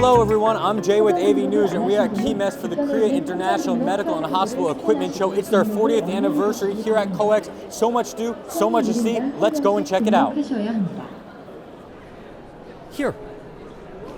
Hello everyone, I'm Jay with AV News and we are at COEX for the Korea International Medical and Hospital Equipment Show. It's their 40th anniversary here at COEX. So much to do, so much to see. Let's go and check it out. Here,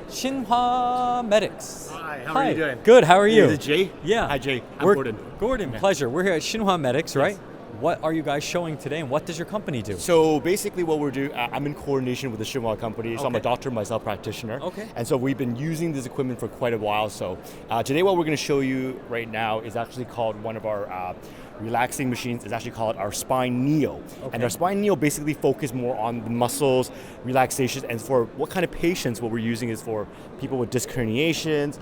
신화메딕스. Hi, how are you doing? Good, how are you? Is it Jay? Yeah. Hi Jay, I'm Gordon. Gordon, pleasure. We're here at 신화medyx, right? What are you guys showing today and what does your company do? So basically what we're doing, I'm in coordination with the Shinhwa company, so I'm a doctor myself, practitioner. Okay. And so we've been using this equipment for quite a while. So today what we're going to show you right now is actually called one of our relaxing machines. It's actually called our Spine Neo. Okay. And our Spine Neo basically focus more on the muscles, relaxation, and for what kind of patients, what we're using is for people with disc herniations,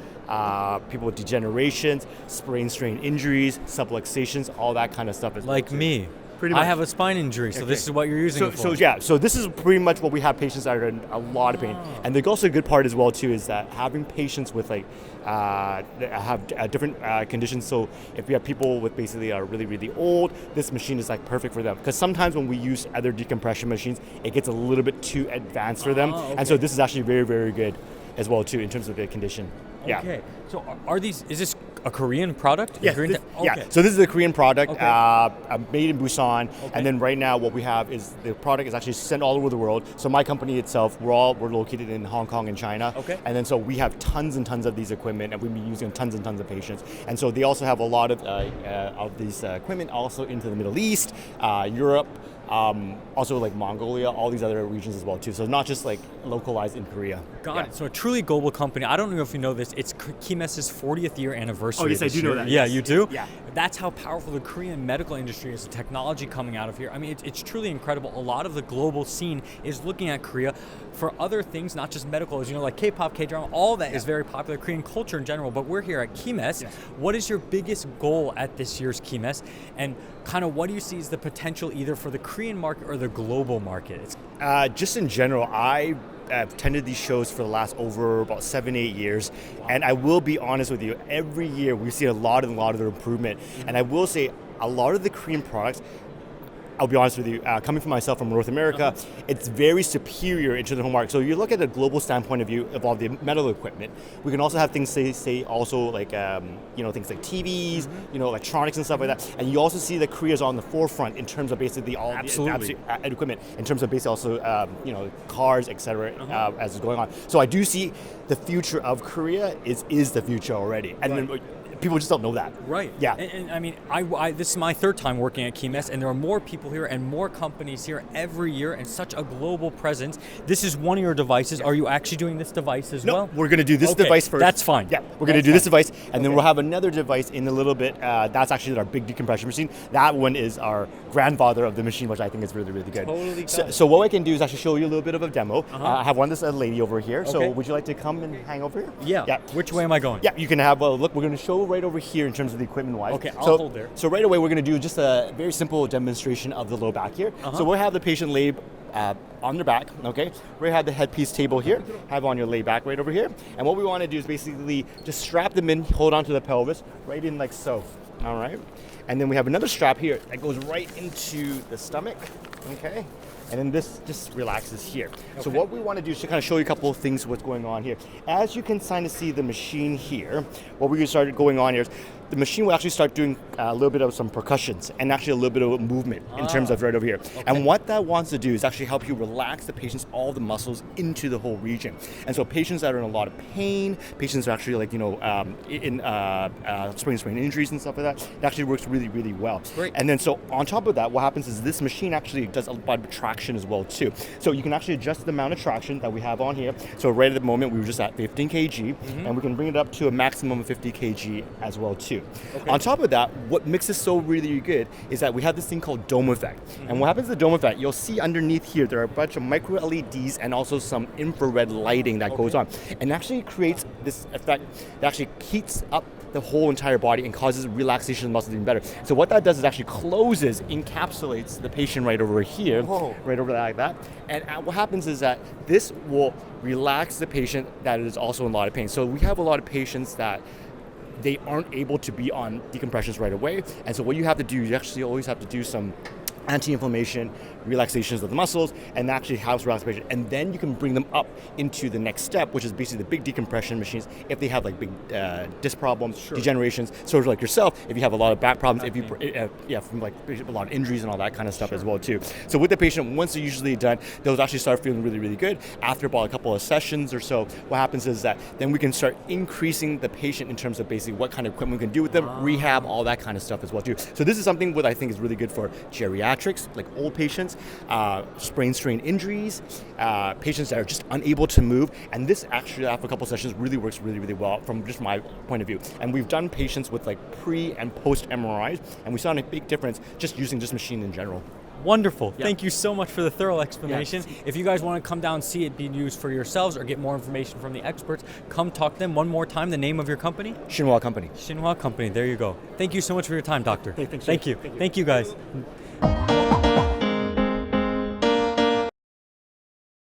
people with degenerations, sprain strain injuries, subluxations, all that kind of stuff. Like me. Pretty much. I have a spine injury, so this is what you're using it for. So this is pretty much what we have patients that are in a lot of pain. And the also good part as well too is that having patients with like that have different conditions. So if we have people with basically are really, really old, this machine is like perfect for them. Because sometimes when we use other decompression machines, it gets a little bit too advanced for them. Okay. And so this is actually very, very good as well too in terms of the condition. Yeah. Okay. So is this a Korean product? Yeah, so this is a Korean product, made in Busan, and then right now what we have is the product is actually sent all over the world. So my company itself, we're located in Hong Kong and China, and then so we have tons and tons of these equipment, and we've been using tons and tons of patients. And so they also have a lot of these equipment also into the Middle East, Europe, also like Mongolia, all these other regions as well too. So not just like localized in Korea. Got it. So a truly global company. I don't know if you know this. It's COEX's 40th year anniversary. Oh yes, I do know that. Yeah, yes. you do? Yeah. That's how powerful the Korean medical industry is, the technology coming out of here. I mean, it's truly incredible. A lot of the global scene is looking at Korea for other things, not just medical, as you know, like K-pop, K-drama, all that is very popular, Korean culture in general, but we're here at COEX. Yes. What is your biggest goal at this year's COEX? And kind of what do you see as the potential either for the Korean market or the global market? Just in general, I've attended these shows for the last over about 7-8 years, and I will be honest with you, every year we see a lot of their improvement. And I will say a lot of the Korean products, I'll be honest with you, coming from myself from North America, it's very superior into the home market. So you look at the global standpoint of view of all the medical equipment. We can also have things say also like things like TVs, electronics and stuff like that. And you also see that Korea is on the forefront in terms of basically all the equipment, in terms of basically also cars, etc. As is going on. So I do see the future of Korea is the future already, and then people just don't know that. Right. Yeah. And I mean, this is my third time working at COEX, and there are more people here and more companies here every year, and such a global presence. This is one of your devices. Are you actually doing this device as well? No, we're going to do this device first. That's fine. Yeah, we're going to do this device, and then we'll have another device in a little bit. That's actually our big decompression machine. That one is our grandfather of the machine, which I think is really, really good. Totally good. So what I can do is actually show you a little bit of a demo. I have this lady over here. So would you like to come and hang over here? Yeah. Which way am I going? Yeah, you can have a look. We're going to show right over here in terms of the equipment wise. Okay, I'll hold there. So right away we're going to do just a very simple demonstration of the low back here. So we'll have the patient lay on their back, okay? We have the headpiece table here, have on your lay back right over here. And what we want to do is basically just strap them in, hold onto the pelvis, right in like so, all right? And then we have another strap here that goes right into the stomach, okay? And then this just relaxes here. Okay. So what we want to do is to kind of show you a couple of things what's going on here. As you can kind of see the machine here, what we're going to start going on here is the machine will actually start doing a little bit of some percussions and actually a little bit of movement in terms of right over here. Okay. And what that wants to do is actually help you relax the patient's all the muscles into the whole region. And so patients that are in a lot of pain, patients that are actually like, in sprain injuries and stuff like that, it actually works really, really well. Great. And then so on top of that, what happens is this machine actually does a lot of traction as well too. So you can actually adjust the amount of traction that we have on here. So right at the moment, we were just at 15 kg, and we can bring it up to a maximum of 50 kg as well too. Okay. On top of that, what makes this so really good is that we have this thing called dome effect. And what happens to the dome effect, you'll see underneath here, there are a bunch of micro LEDs and also some infrared lighting that goes on. And actually creates this effect that actually heats up the whole entire body and causes relaxation of the muscles even better. So what that does is actually closes, encapsulates the patient right over here, right over like that. And what happens is that this will relax the patient that is also in a lot of pain. So we have a lot of patients that they aren't able to be on decompressions right away. And so what you have to do, you actually always have to do some anti-inflammation, relaxations of the muscles, and actually helps relaxation. And then you can bring them up into the next step, which is basically the big decompression machines. If they have like big disc problems, degenerations, sort of like yourself, if you have a lot of back problems, if you from like a lot of injuries and all that kind of stuff as well too. So with the patient, once they're usually done, they'll actually start feeling really, really good. After about a couple of sessions or so, what happens is that then we can start increasing the patient in terms of basically what kind of equipment we can do with them, rehab, all that kind of stuff as well too. So this is something what I think is really good for geriatrics, like old patients, sprain strain injuries, patients that are just unable to move. And this actually, after a couple of sessions, really works really, really well from just my point of view. And we've done patients with like pre and post MRIs, and we saw a big difference just using this machine in general. Wonderful. Yeah. Thank you so much for the thorough explanation. Yeah. If you guys want to come down and see it being used for yourselves or get more information from the experts, come talk to them. One more time, the name of your company? Shinhwa Company. Shinhwa Company. There you go. Thank you so much for your time, doctor. Hey, Thank you. Thank you, guys.